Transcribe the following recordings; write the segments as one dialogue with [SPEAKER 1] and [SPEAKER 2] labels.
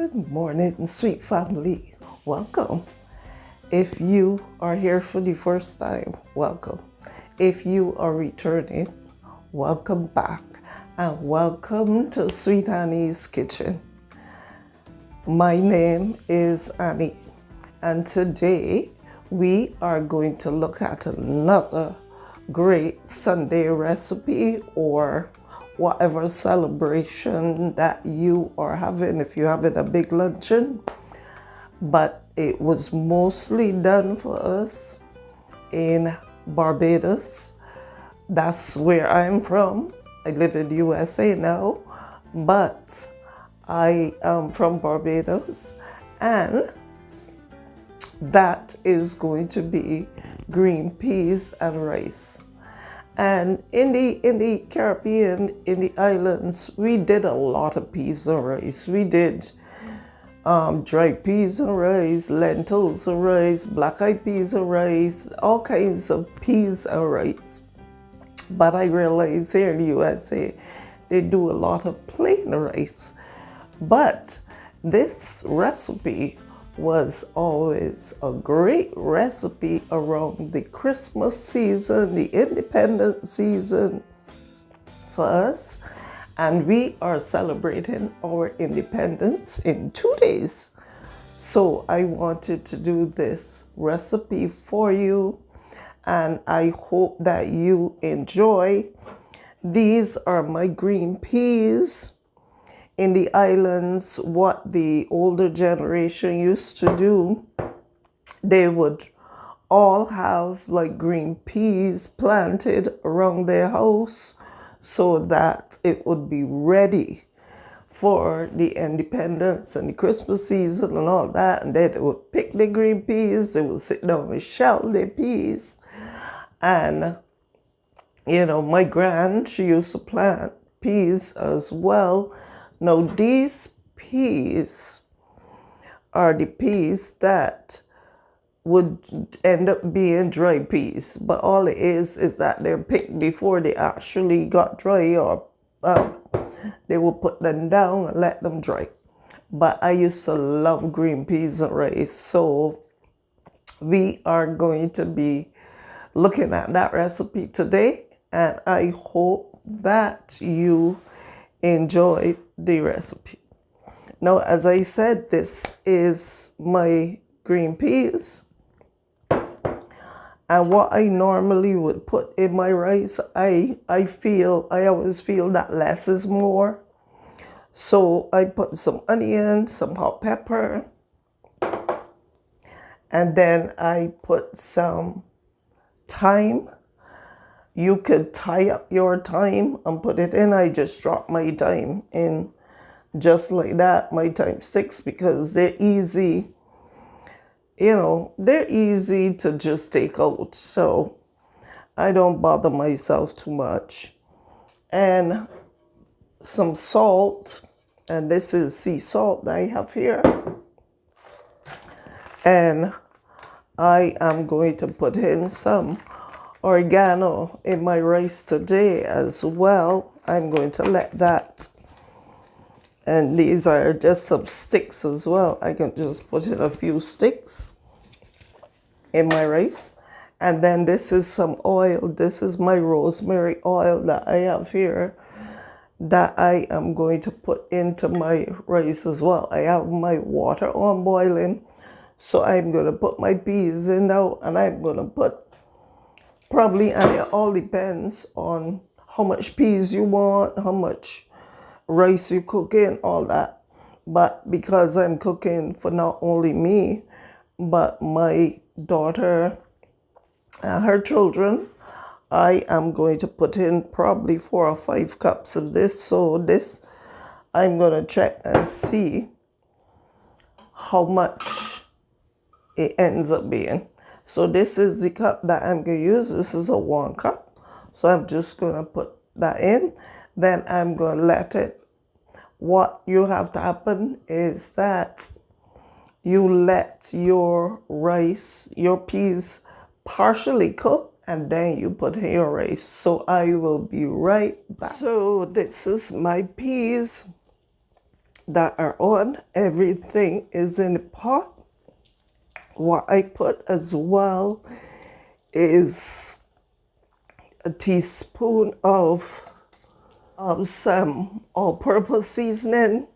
[SPEAKER 1] Good morning, sweet family. Welcome. If you are here for the first time, welcome. If you are returning, welcome back. And welcome to Sweet Annie's Kitchen. My name is Annie, and today we are going to look at another great Sunday recipe, or whatever celebration that you are having, if you're having a big luncheon. But it was mostly done for us in Barbados. That's where I'm from. I live in the USA now, but I am from Barbados, and that is going to be green peas and rice. And in the Caribbean, in the islands, we did a lot of peas and rice. We did dried peas and rice, lentils and rice, black-eyed peas and rice, all kinds of peas and rice. But I realize here in the USA, they do a lot of plain rice. But this recipe was always a great recipe around the Christmas season, the independence season for us. And we are celebrating our independence in 2 days. So I wanted to do this recipe for you, and I hope that you enjoy. These are my green peas. In the islands, what the older generation used to do, they would all have like green peas planted around their house so that it would be ready for the independence and the Christmas season and all that. And then they would pick the green peas, they would sit down and shell their peas. And, you know, my grand, she used to plant peas as well. Now, these peas are the peas that would end up being dry peas, but all it is that they're picked before they actually got dry, or they will put them down and let them dry. But I used to love green peas and rice, so we are going to be looking at that recipe today, and I hope that you enjoy the recipe. Now, as I said, this is my green peas, and what I normally would put in my rice, I always feel that less is more. So I put some onion, some hot pepper, and then I put some thyme. You could tie up your thyme and put it in. I just drop my thyme in just like that, my thyme sticks, because they're easy. You know, they're easy to just take out. So I don't bother myself too much. And some salt. And this is sea salt that I have here. And I am going to put in some oregano in my rice today as well. I'm going to let that, and these are just some sticks as well. I can just put in a few sticks in my rice. And then this is some oil. This is my rosemary oil that I have here that I am going to put into my rice as well. I have my water on boiling, so I'm going to put my peas in now, and I'm going to put probably, and it all depends on how much peas you want, how much rice you cook in, all that. But because I'm cooking for not only me, but my daughter and her children, I am going to put in probably 4 or 5 cups of this. So this, I'm going to check and see how much it ends up being. So this is the cup that I'm going to use. This is a 1 cup. So I'm just going to put that in. Then I'm going to let it. What you have to happen is that you let your rice, your peas partially cook, and then you put in your rice. So I will be right back. So this is my peas that are on. Everything is in the pot. What I put as well is a teaspoon of some all-purpose seasoning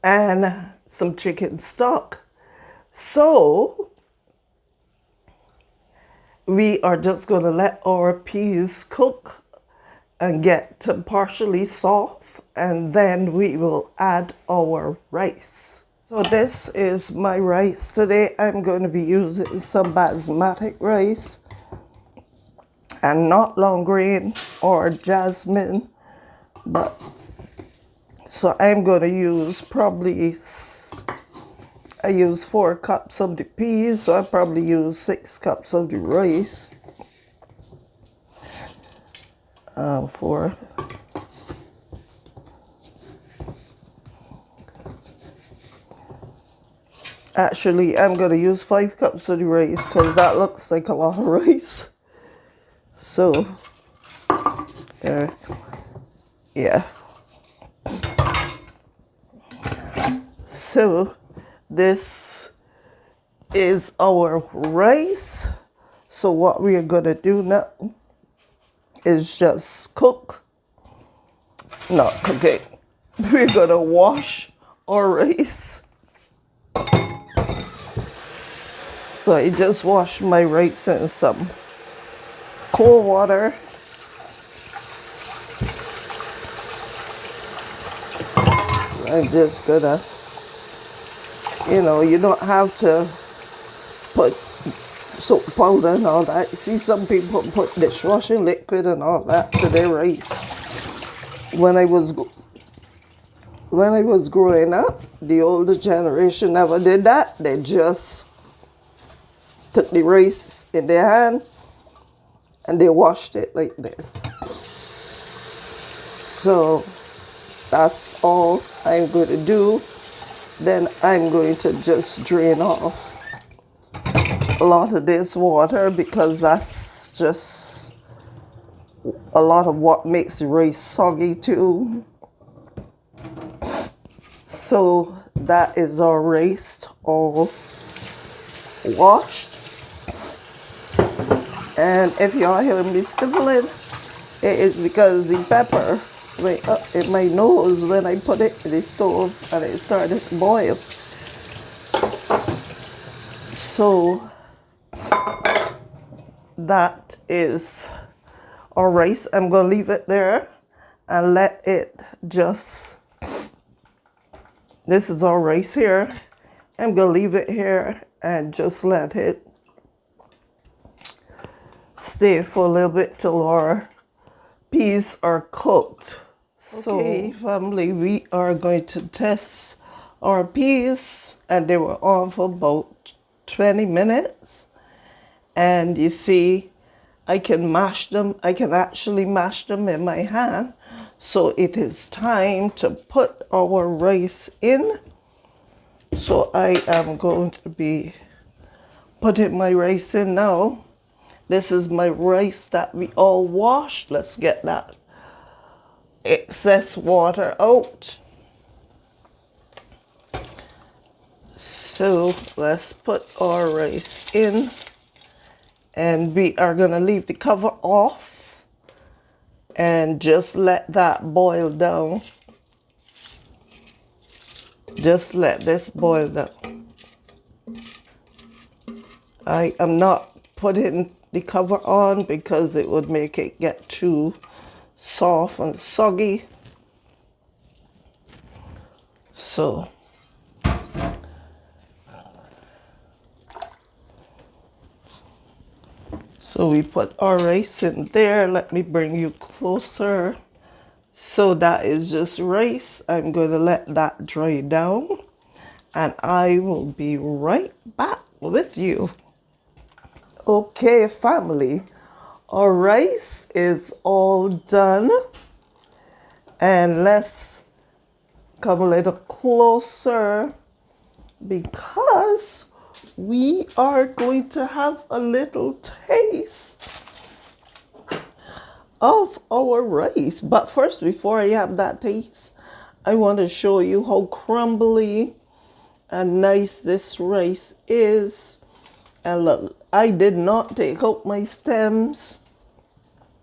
[SPEAKER 1] and some chicken stock. So we are just going to let our peas cook and get partially soft, and then we will add our rice. So this is my rice. Today I'm going to be using some basmati rice and not long grain or jasmine, but so I'm going to use I use 4 cups of the peas, so I probably use 6 cups of the rice. Actually, I'm going to use 5 cups of the rice because that looks like a lot of rice. So, yeah. So, this is our rice. So what we are going to do now is just cook. Not cooking. We're going to wash our rice. So I just washed my rice in some cold water. I'm just gonna, you don't have to put soap powder and all that. You see, some people put dishwashing liquid and all that to their rice. When I was growing up, the older generation never did that. They just took the rice in their hand and they washed it like this. So that's all I'm going to do. Then I'm going to just drain off a lot of this water because that's just a lot of what makes the rice soggy too. So that is our rice all washed. And if y'all hear me sniffling, it is because the pepper went up in my nose when I put it in the stove and it started to boil. So that is our rice. I'm going to leave it there and let it just, this is our rice here. I'm going to leave it here and just let it stay for a little bit till our peas are cooked. So, okay, family, we are going to test our peas, and they were on for about 20 minutes. And you see, I can mash them. I can actually mash them in my hand. So it is time to put our rice in. So I am going to be putting my rice in now. This is my rice that we all washed. Let's get that excess water out. So let's put our rice in. And we are going to leave the cover off and just let that boil down. Just let this boil down. I am not putting the cover on because it would make it get too soft and soggy. So we put our rice in there. Let me bring you closer. So that is just rice. I'm going to let that dry down and I will be right back with you. Okay, family, our rice is all done. And let's come a little closer because we are going to have a little taste of our rice. But first, before I have that taste, I want to show you how crumbly and nice this rice is. And look, I did not take out my stems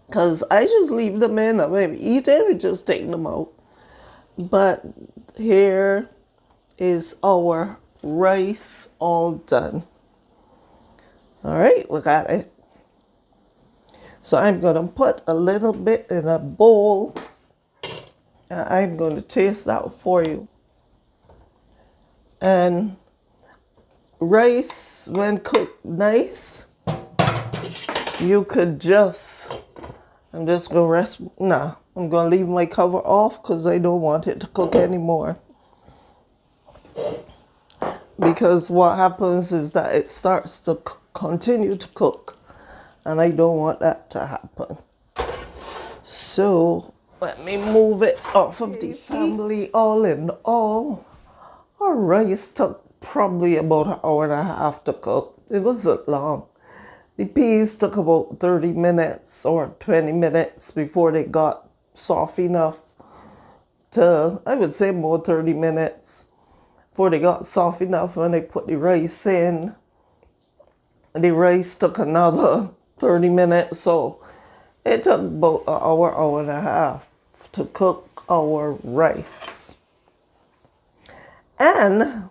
[SPEAKER 1] because I just leave them in. I maybe eat them and just take them out. But here is our rice all done. All right, look at it. So I'm going to put a little bit in a bowl. And I'm going to taste that for you. And rice, when cooked nice, you could just, I'm just going to I'm going to leave my cover off because I don't want it to cook anymore. Because what happens is that it starts to continue to cook. And I don't want that to happen. So let me move it off of the family. All in all, our rice took probably about an hour and a half to cook. It wasn't long. The peas took about 30 minutes or 20 minutes before they got soft enough to, I would say more 30 minutes before they got soft enough when they put the rice in. The rice took another 30 minutes, so it took about an hour, hour and a half to cook our rice. And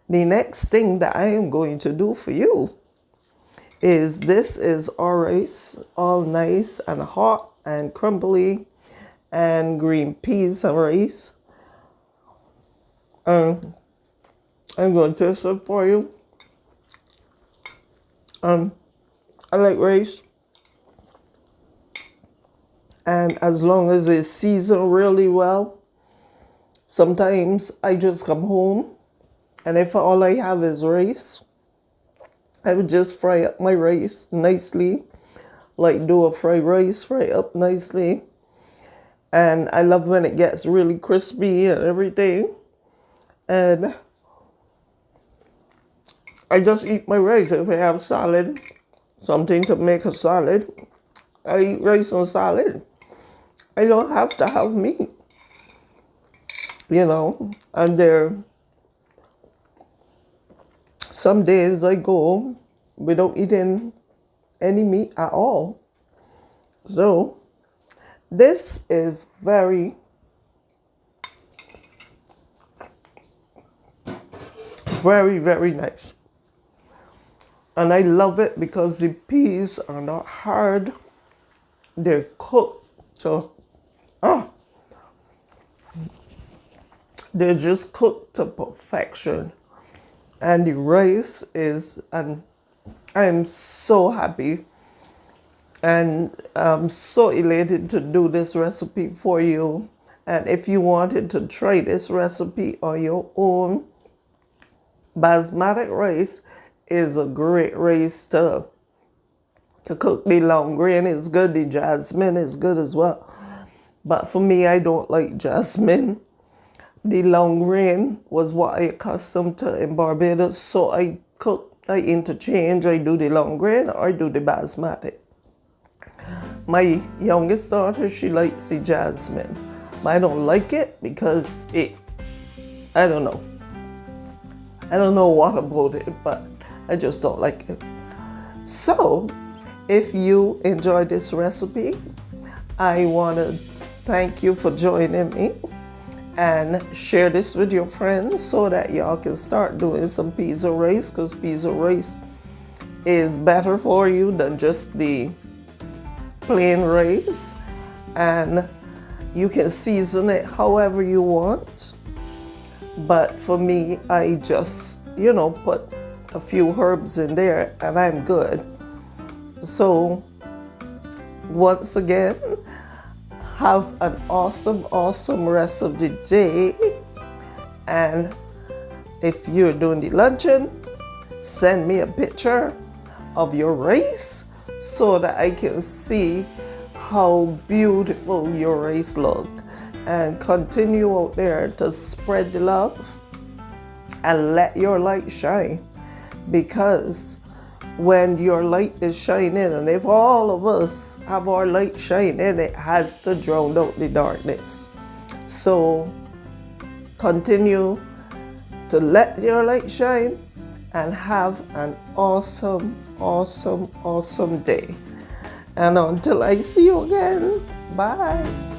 [SPEAKER 1] the next thing that I am going to do for you is this is our rice, all nice and hot and crumbly, and green peas and rice. I'm going to taste it for you. I like rice. And as long as it's seasoned really well, sometimes I just come home and if all I have is rice, I would just fry up my rice nicely, like do a fried rice, fry up nicely. And I love when it gets really crispy and everything. And I just eat my rice. If I have salad, something to make a salad, I eat rice and salad. I don't have to have meat, and some days I go without eating any meat at all. So this is very, very, very nice. And I love it because the peas are not hard. They're cooked. So, they're just cooked to perfection. And the rice is, and I'm so happy and I'm so elated to do this recipe for you. And if you wanted to try this recipe on your own, basmati rice is a great rice to cook. The long grain is good, the jasmine is good as well. But for me, I don't like jasmine. The long grain was what I accustomed to in Barbados, so I interchange. I do the long grain or I do the basmati. My youngest daughter, she likes the jasmine, but I don't like it because I don't know. I don't know what about it, but I just don't like it. So, if you enjoyed this recipe, I want to thank you for joining me and share this with your friends so that y'all can start doing some peas and rice, because peas and rice is better for you than just the plain rice, and you can season it however you want. But for me, I just, put a few herbs in there and I'm good. So once again, have an awesome, awesome rest of the day. And if you're doing the luncheon, send me a picture of your rice so that I can see how beautiful your rice look. And continue out there to spread the love and let your light shine. Because when your light is shining, and if all of us have our light shining, it has to drown out the darkness. So Continue to let your light shine and have an awesome, awesome, awesome day. And until I see you again, bye.